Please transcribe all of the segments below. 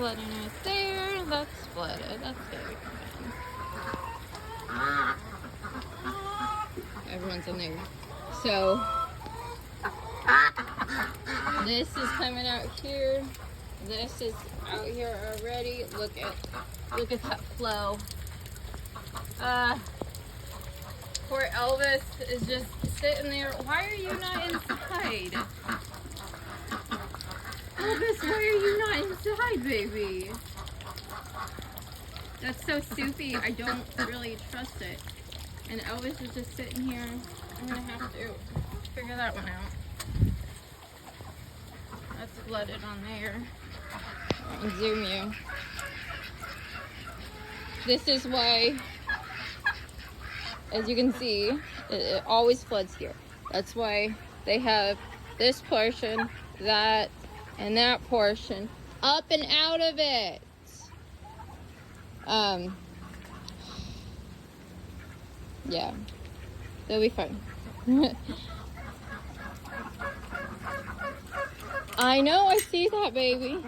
flooding right there. That's flooded. That's gonna be fine. Everyone's in there. So this is coming out here. This is out here already. Look at that flow. Poor Elvis is just sitting there. Why are you not inside? Elvis, why are you not inside, baby? That's so soupy. I don't really trust it. And Elvis is just sitting here. I'm gonna have to figure that one out. That's flooded on there. I'll zoom you. This is why, as you can see, it always floods here. That's why they have this portion, that, and that portion up and out of it. Yeah, they'll be fine. I know, I see that, baby.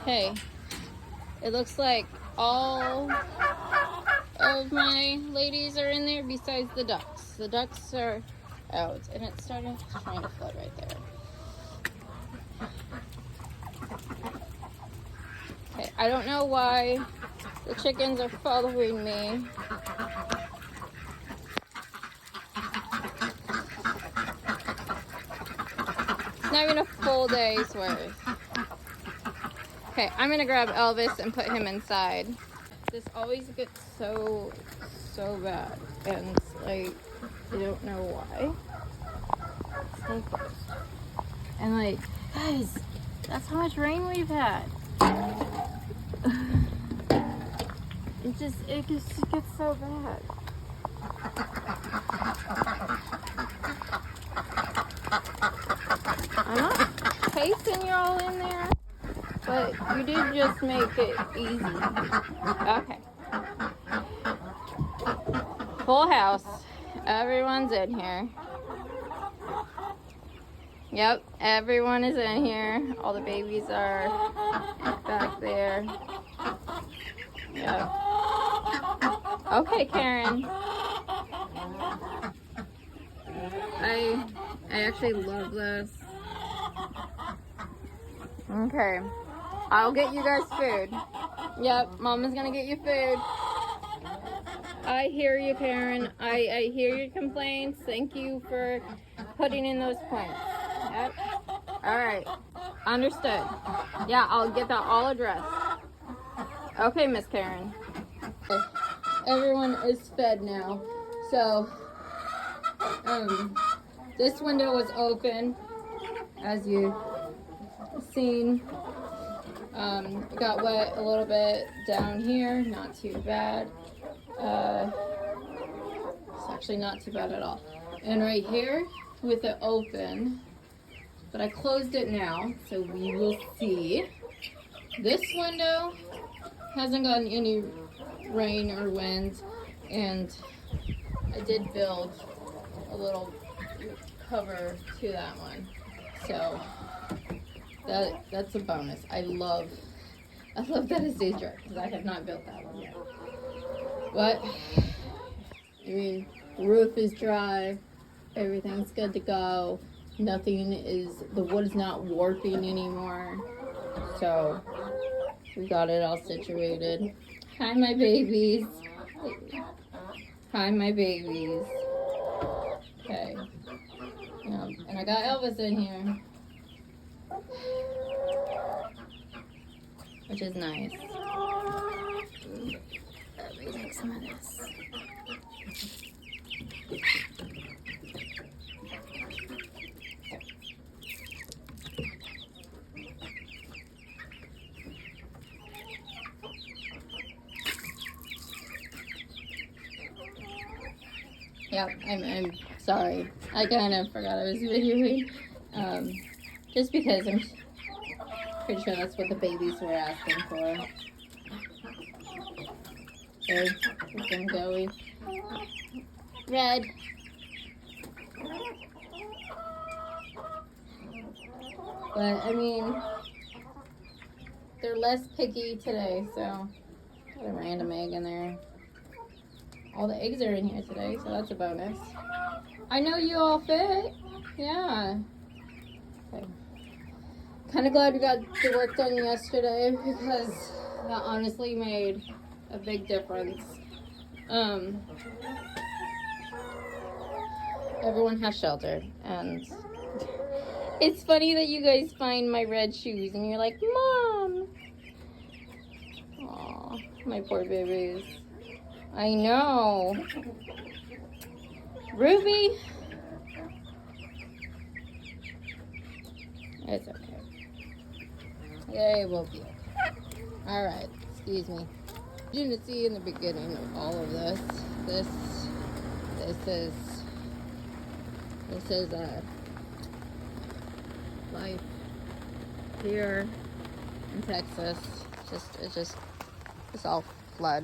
Hey, it looks like all of my ladies are in there besides the ducks. The ducks are out, and it's trying to flood right there. Okay, I don't know why the chickens are following me. It's not even a full day's worth. Okay, I'm gonna grab Elvis and put him inside. This always gets so bad, and it's like, I don't know why. Stay close. And like, guys, that's how much rain we've had. It just gets so bad. I'm not chasing y'all in there, but you did just make it easy. Okay. Full house. Everyone's in here. Yep, everyone is in here. All the babies are back there. Yep. Okay, Karen. I actually love this. Okay. I'll get you guys food. Yep, Mama's gonna get you food. I hear you, Karen. I hear your complaints. Thank you for putting in those points. Yep. Alright. Understood. Yeah, I'll get that all addressed. Okay, Miss Karen. Everyone is fed now. So, this window was open, as you've seen. It got wet a little bit down here, not too bad. It's actually not too bad at all. And right here, with it open, but I closed it now, so we will see. This window hasn't gotten any rain or wind, and I did build a little cover to that one, so that's a bonus. I love that it stays dry because I have not built that one yet. But I mean, the roof is dry, everything's good to go. The wood is not warping anymore, so we got it all situated. Hi, my babies. Hi, my babies. Okay. And I got Elvis in here, which is nice. Let me take some of this. Yep, I'm sorry. I kind of forgot I was videoing. Just because I'm pretty sure that's what the babies were asking for. Okay, we can go. Red. But I mean, they're less picky today, so got a random egg in there. All the eggs are in here today, so that's a bonus. I know you all fit. Yeah. Okay. Kind of glad we got the work done yesterday because that honestly made a big difference. Everyone has shelter, and it's funny that you guys find my red shoes and you're like, Mom. Aw, my poor babies. I know. Ruby. It's okay. They will be okay. Alright, excuse me. You didn't see in the beginning of all of this. This is life here in Texas. It's all flood.